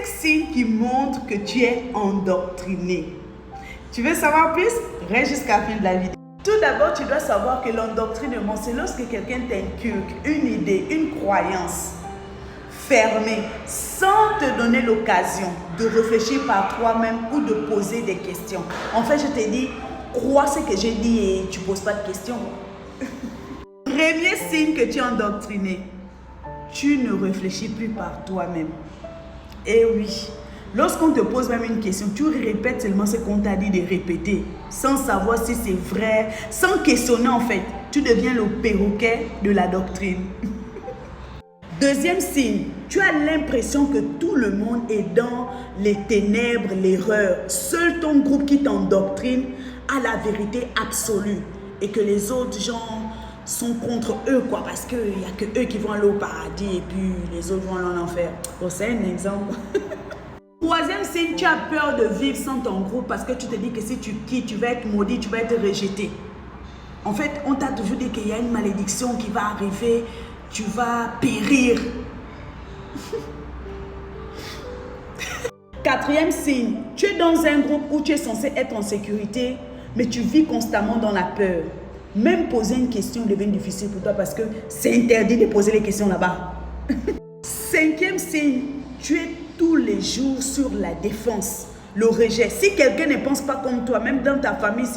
signes qui montrent que tu es endoctriné. Tu veux savoir plus? Reste jusqu'à la fin de la vidéo. Tout d'abord, tu dois savoir que l'endoctrinement, c'est lorsque quelqu'un t'inculque une idée, une croyance fermée, sans te donner l'occasion de réfléchir par toi-même ou de poser des questions. En fait, je te dis, crois ce que j'ai dit et tu ne poses pas de questions. Premier signe que tu es endoctriné, tu ne réfléchis plus par toi-même. Eh oui, lorsqu'on te pose même une question, tu répètes seulement ce qu'on t'a dit de répéter, sans savoir si c'est vrai, sans questionner en fait. Tu deviens le perroquet de la doctrine. Deuxième signe, tu as l'impression que tout le monde est dans les ténèbres, l'erreur. Seul ton groupe qui t'endoctrine a la vérité absolue et que les autres gens sont contre eux, quoi, parce qu'il n'y a que eux qui vont aller au paradis et puis les autres vont aller en enfer. Bon, c'est un exemple. Troisième signe, tu as peur de vivre sans ton groupe parce que tu te dis que si tu quittes, tu vas être maudit, tu vas être rejeté. En fait, on t'a toujours dit qu'il y a une malédiction qui va arriver, tu vas périr. Quatrième signe, tu es dans un groupe où tu es censé être en sécurité, mais tu vis constamment dans la peur. Même poser une question devient difficile pour toi parce que c'est interdit de poser les questions là-bas. Cinquième signe, tu es tous les jours sur la défense, le rejet. Si quelqu'un ne pense pas comme toi, même dans ta famille,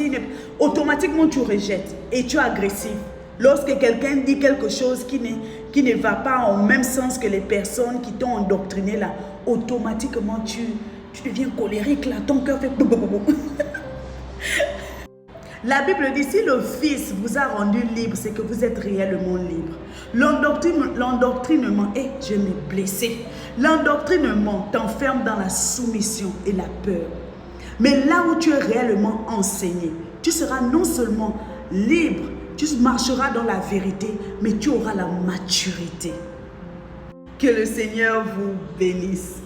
automatiquement tu rejettes et tu es agressif. Lorsque quelqu'un dit quelque chose qui ne va pas en même sens que les personnes qui t'ont endoctriné là, automatiquement tu deviens colérique là, ton cœur fait boum. La Bible dit, si le Fils vous a rendu libre, c'est que vous êtes réellement libre. L'endoctrinement, et je m'ai blessé, l'endoctrinement t'enferme dans la soumission et la peur. Mais là où tu es réellement enseigné, tu seras non seulement libre, tu marcheras dans la vérité, mais tu auras la maturité. Que le Seigneur vous bénisse.